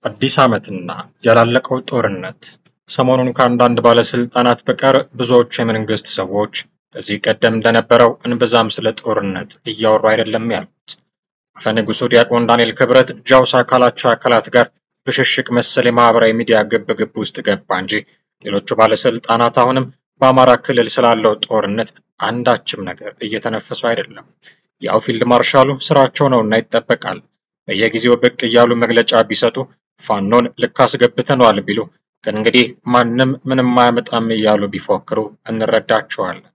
አዲስ ዓመትና ያላለቀው ጦርነት ሰሞኑን ከአንዳንድ ባለስልጣናት በቀር ብዙዎቹ የመንግስት ሰዎች ከዚህ ቀደም እንደነበረው እንብዛም ስለ ጦርነት እያወሩ አይደለም ያሉት። አፈንጉሱ ዲያቆን ዳንኤል ክብረት ጃውሳ ካላቸው አካላት ጋር በሽሽቅ መሰል የማህበራዊ ሚዲያ ግብ ውስጥ ገባ እንጂ ሌሎቹ ባለስልጣናት አሁንም በአማራ ክልል ስላለው ጦርነት አንዳችም ነገር እየተነፈሱ አይደለም። ያው ፊልድ ማርሻሉ ስራቸው ነውና ይጠበቃል። በየጊዜው ብቅ እያሉ መግለጫ ቢሰጡ ፋኖን ልክ አስገብተናል ቢሉ ከእንግዲህ ማንም ምንም አያመጣም እያሉ ቢፎክሩ እንረዳቸዋለን።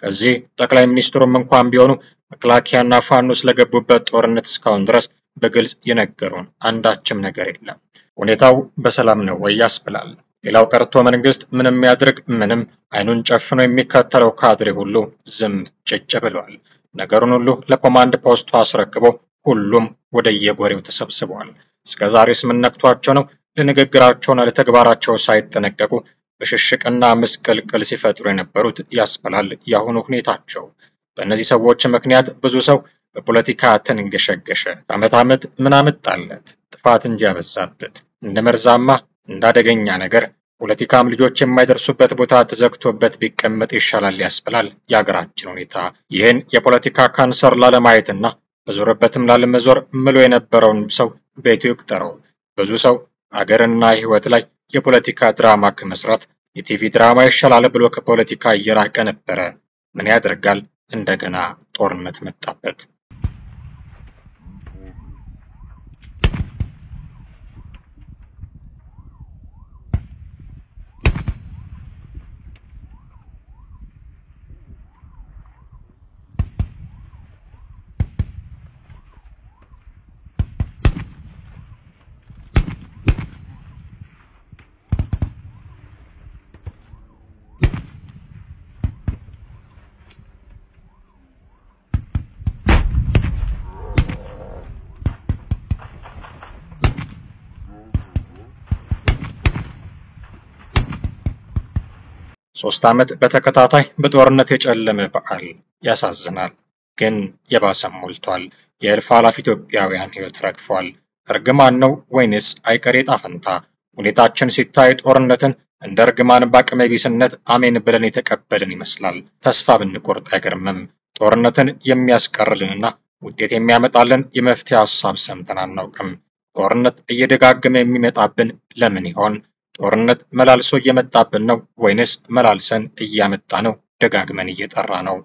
ከዚህ ጠቅላይ ሚኒስትሩም እንኳን ቢሆኑ መከላከያና ፋኖ ስለገቡበት ጦርነት እስካሁን ድረስ በግልጽ የነገሩን አንዳችም ነገር የለም። ሁኔታው በሰላም ነው ወይ ያስብላል። ሌላው ቀርቶ መንግስት ምንም ያድርግ ምንም አይኑን ጨፍኖ የሚከተለው ካድሬ ሁሉ ዝም ጭጭ ብሏል። ነገሩን ሁሉ ለኮማንድ ፖስቱ አስረክቦ ሁሉም ወደ የጎሬው ተሰብስበዋል። እስከዛሬ ስምነክቷቸው ነው ለንግግራቸውና ለተግባራቸው ሳይጠነቀቁ በሽሽቅና ምስቅልቅል ሲፈጥሩ የነበሩት ያስበላል ያሁኑ ሁኔታቸው። በእነዚህ ሰዎች ምክንያት ብዙ ሰው በፖለቲካ ተንገሸገሸ። ዓመት ምን አመጣለት? ጥፋት እንጂ ያበዛበት እንደ መርዛማ እንዳደገኛ ነገር ፖለቲካም ልጆች የማይደርሱበት ቦታ ተዘግቶበት ቢቀመጥ ይሻላል ያስበላል የሀገራችን ሁኔታ። ይህን የፖለቲካ ካንሰር ላለማየትና በዞረበትም ላለመዞር ምሎ የነበረውን ሰው ቤቱ ይቁጠረው። ብዙ ሰው አገርና ህይወት ላይ የፖለቲካ ድራማ ከመስራት የቲቪ ድራማ ይሻላል ብሎ ከፖለቲካ እየራቀ ነበረ። ምን ያደርጋል እንደገና ጦርነት መጣበት። ሶስት ዓመት በተከታታይ በጦርነት የጨለመ በዓል ያሳዝናል። ግን የባሰም ሞልቷል። የእልፍ አላፍ ኢትዮጵያውያን ህይወት ረግፏል። እርግማን ነው ወይንስ አይቀሬ ዕጣ ፈንታ? ሁኔታችን ሲታይ ጦርነትን እንደ እርግማን በአቅመ ቢስነት አሜን ብለን የተቀበልን ይመስላል። ተስፋ ብንቆርጥ አይገርምም። ጦርነትን የሚያስቀርልንና ውጤት የሚያመጣልን የመፍትሄ ሐሳብ ሰምተን አናውቅም። ጦርነት እየደጋገመ የሚመጣብን ለምን ይሆን? ጦርነት መላልሶ እየመጣብን ነው ወይንስ መላልሰን እያመጣ ነው ደጋግመን እየጠራ ነው?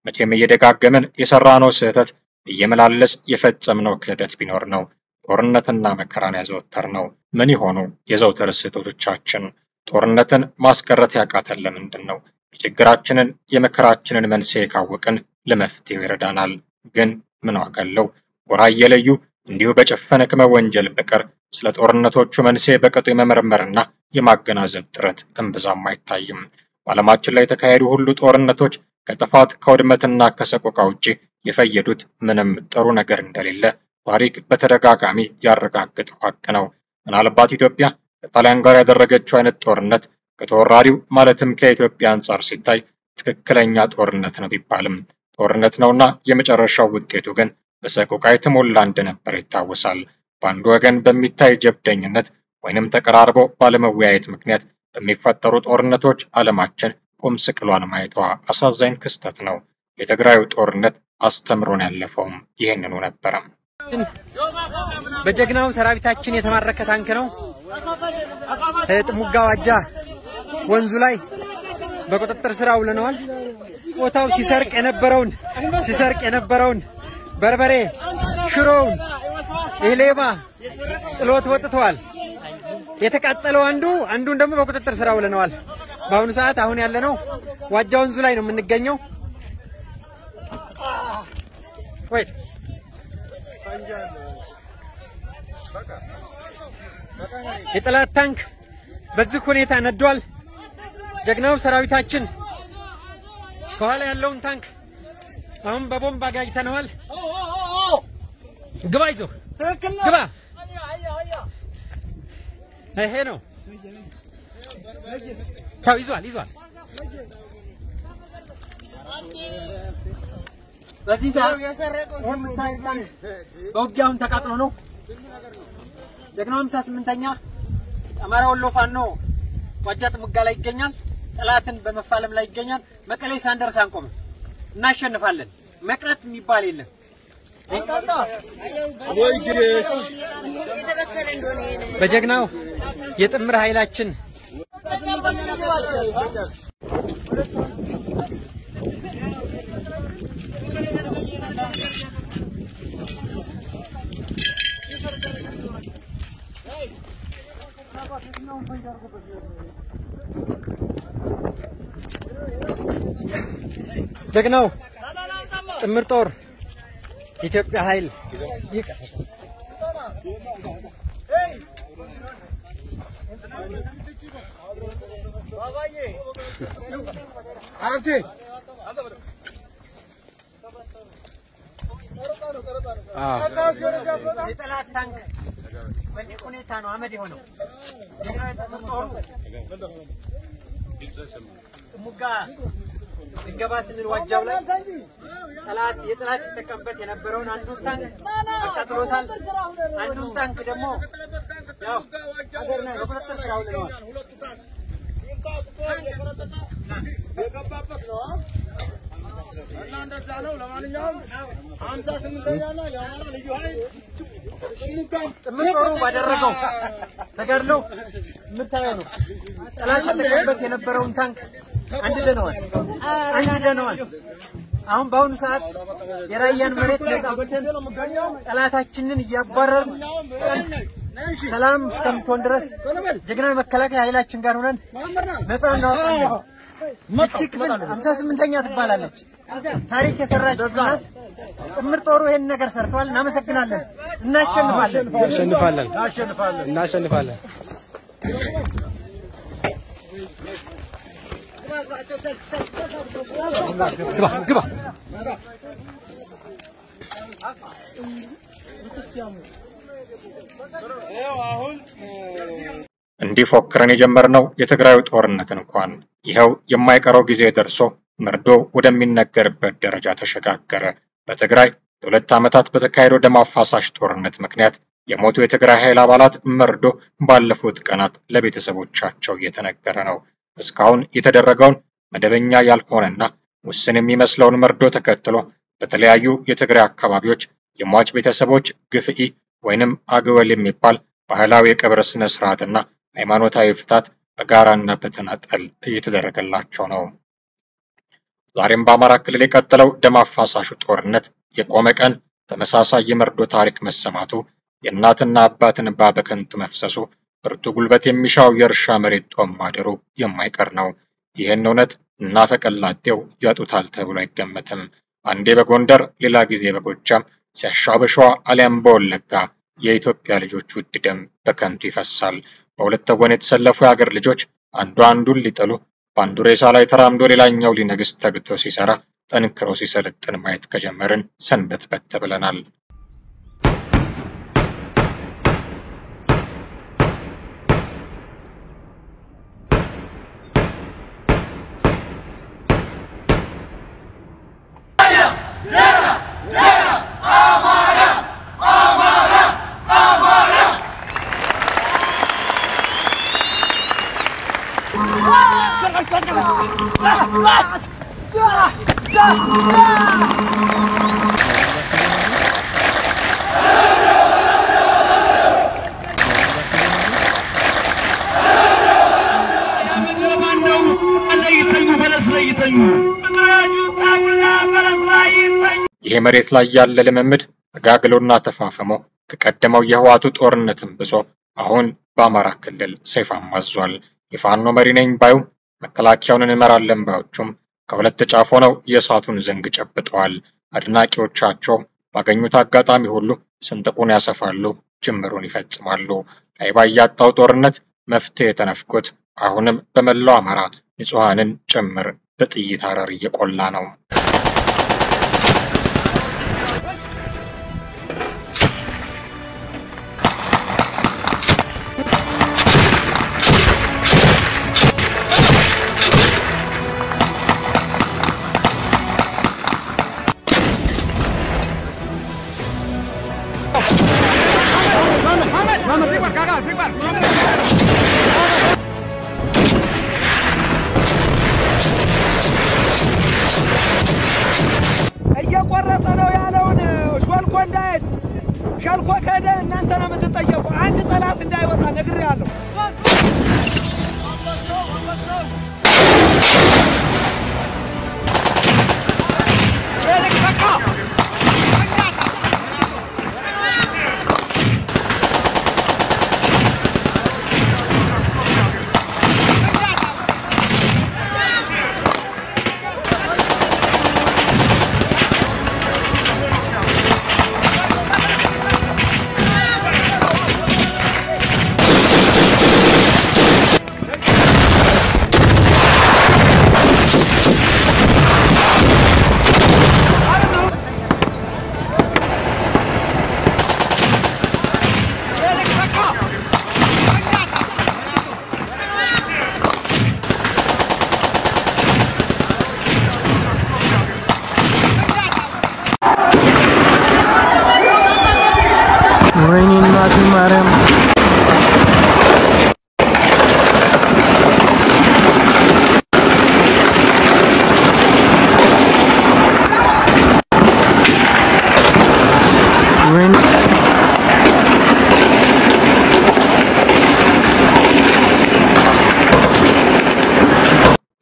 መቼም እየደጋገመን የሰራነው ስህተት እየመላለስ የፈጸምነው ክህደት ቢኖር ነው ጦርነትና መከራን ያዘወተርነው። ምን ይሆኑ የዘውትር ስህተቶቻችን? ጦርነትን ማስቀረት ያቃተን ለምንድን ነው? የችግራችንን የመከራችንን መንስኤ ካወቅን ለመፍትሄው ይረዳናል። ግን ምን ዋጋ አለው? ጎራ እየለዩ እንዲሁ በጨፈነ ከመወንጀል በቀር ስለ ጦርነቶቹ መንስኤ በቅጡ የመመርመርና የማገናዘብ ጥረት እምብዛም አይታይም። በዓለማችን ላይ የተካሄዱ ሁሉ ጦርነቶች ከጥፋት ከውድመትና ከሰቆቃ ውጪ የፈየዱት ምንም ጥሩ ነገር እንደሌለ ታሪክ በተደጋጋሚ ያረጋገጠው ሀቅ ነው። ምናልባት ኢትዮጵያ ከጣሊያን ጋር ያደረገችው አይነት ጦርነት ከተወራሪው ማለትም ከኢትዮጵያ አንጻር ሲታይ ትክክለኛ ጦርነት ነው ቢባልም ጦርነት ነውና የመጨረሻው ውጤቱ ግን በሰቆቃ የተሞላ እንደነበር ይታወሳል። በአንድ ወገን በሚታይ ጀብደኝነት ወይንም ተቀራርቦ ባለመወያየት ምክንያት በሚፈጠሩ ጦርነቶች ዓለማችን ቁም ስቅሏን ማየቷ አሳዛኝ ክስተት ነው። የትግራዩ ጦርነት አስተምሮን ያለፈውም ይህንኑ ነበረ። በጀግናው ሰራዊታችን የተማረከ ታንክ ነው። ጥሙጋ ዋጃ ወንዙ ላይ በቁጥጥር ስር አውለነዋል። ቦታው ሲሰርቅ የነበረውን በርበሬ ሽሮውን ኢሌባ ጥሎት ወጥቷል። የተቃጠለው አንዱን ደግሞ በቁጥጥር ስር አውለነዋል። በአሁኑ ሰዓት አሁን ያለነው ዋጃ ወንዙ ላይ ነው የምንገኘው። የጠላት ታንክ በዚህ ሁኔታ ነዷል። ጀግናው ሰራዊታችን ከኋላ ያለውን ታንክ አሁን በቦምብ አጋይተነዋል። ግባ ይዞ ግባ። ይሄ ነው ታው ይዟል። በዚህ ሰዓት በውጊያውን ተቃጥሎ ነው ጀግናው 58ኛ አማራ ወሎ ፋኖ ዋጃት ሙጋ ላይ ይገኛል። ጠላትን በመፋለም ላይ ይገኛል። መቀሌ ሳንደርስ አንቆም እናሸንፋለን። መቅረት የሚባል የለም። በጀግናው የጥምር ኃይላችን ጀግናው ጥምር ጦር ኢትዮጵያ ኃይል የጠላት ታንክ በዚህ ሁኔታ ነው አመድ የሆነው። ጀግናው ጥምር ጦሩ ሙጋ እንገባ ስንል ዋጃው ላይ የጠላት ተቀምበት የነበረውን አንዱን ታንክ አቃጥሎታል። አንዱን ታንክ ደግሞ ያው አገርና በቁጥጥር ስር አውለዋል። የገባበት ነው እና እንደዛ ነው። ለማንኛውም 58ኛና የአማራ ልዩ ኃይል ጥምር ጦሩ ባደረገው ተጋድሎ የምታየው ነው። ጠላት ተቀምበት የነበረውን ታንክ አንድደነዋል። አሁን በአሁኑ ሰዓት የራያን መሬት ነፃ ወጥተን ጠላታችንን እያባረርን ሰላም እስከምትሆን ድረስ ጀግናው መከላከያ ኃይላችን ጋር ሆነን ነፃ እናወጣለን። ይህች ክፍል 58ኛ ትባላለች። ታሪክ የሰራች ናት። ጥምር ጦሩ ይሄን ነገር ሰርቷል። እናመሰግናለን። እናሸንፋለን። ግባ እንዲፎክረን የጀመርነው የትግራዩ ጦርነት እንኳን ይሄው የማይቀረው ጊዜ ደርሶ መርዶ ወደሚነገርበት ደረጃ ተሸጋገረ። በትግራይ ለ2 ዓመታት በተካሄደው ደም አፋሳሽ ጦርነት ምክንያት የሞቱ የትግራይ ኃይል አባላት መርዶ ባለፉት ቀናት ለቤተሰቦቻቸው እየተነገረ ነው። እስካሁን የተደረገውን መደበኛ ያልሆነና ውስን የሚመስለውን መርዶ ተከትሎ በተለያዩ የትግራይ አካባቢዎች የሟች ቤተሰቦች ግፍኢ ወይንም አግወል የሚባል ባህላዊ የቀብር ስነ ስርዓትና ሃይማኖታዊ ፍታት በጋራና በተናጠል እየተደረገላቸው ነው። ዛሬም በአማራ ክልል የቀጠለው ደም አፋሳሹ ጦርነት የቆመ ቀን ተመሳሳይ የመርዶ ታሪክ መሰማቱ የእናትና አባትን እንባ በከንቱ መፍሰሱ ብርቱ ጉልበት የሚሻው የእርሻ መሬት ጦም ማደሩ የማይቀር ነው። ይህን እውነት እናፈቀላጤው ያጡታል ተብሎ አይገመትም። አንዴ በጎንደር ሌላ ጊዜ በጎጃም ሲያሻው በሸዋ አሊያም በወለጋ የኢትዮጵያ ልጆች ውድ ደም በከንቱ ይፈሳል። በሁለት ወገን የተሰለፉ የሀገር ልጆች አንዱን ሊጠሉ በአንዱ ሬሳ ላይ ተራምዶ ሌላኛው ሊነግስ ተግቶ ሲሰራ ጠንክሮ ሲሰለጥን ማየት ከጀመርን ሰንበትበት ብለናል። ይሄ መሬት ላይ ያለ ልምምድ ተጋግሎና ተፋፈሞ ከቀደመው የህዋቱ ጦርነትም ብሶ አሁን በአማራ ክልል ሰይፍ አማዟል። የፋኖ መሪ ነኝ ባዩ መከላከያውን እንመራለን ባዮቹም ከሁለት ጫፍ ሆነው የእሳቱን ዘንግ ጨብጠዋል። አድናቂዎቻቸው ባገኙት አጋጣሚ ሁሉ ስንጥቁን ያሰፋሉ፣ ጅምሩን ይፈጽማሉ። ላይባ ያጣው ጦርነት መፍትሄ ተነፍቆት አሁንም በመላው አማራ ንጹሃንን ጭምር በጥይት አረር እየቆላ ነው። እየቆረጠ ነው ያለውን ሾልኮ እንዳይሄድ ሸልኮ ከሄደ እናንተ ነው የምትጠየቁ። አንድ ጠላት እንዳይወጣ ነግሬያለሁ። ወይኔ እናቴ ማርያም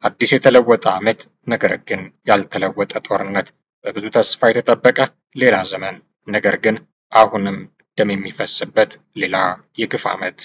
አዲስ የተለወጠ ዓመት ነገር ግን ያልተለወጠ ጦርነት በብዙ ተስፋ የተጠበቀ ሌላ ዘመን ነገር ግን አሁንም ደም የሚፈስበት ሌላ የግፍ ዓመት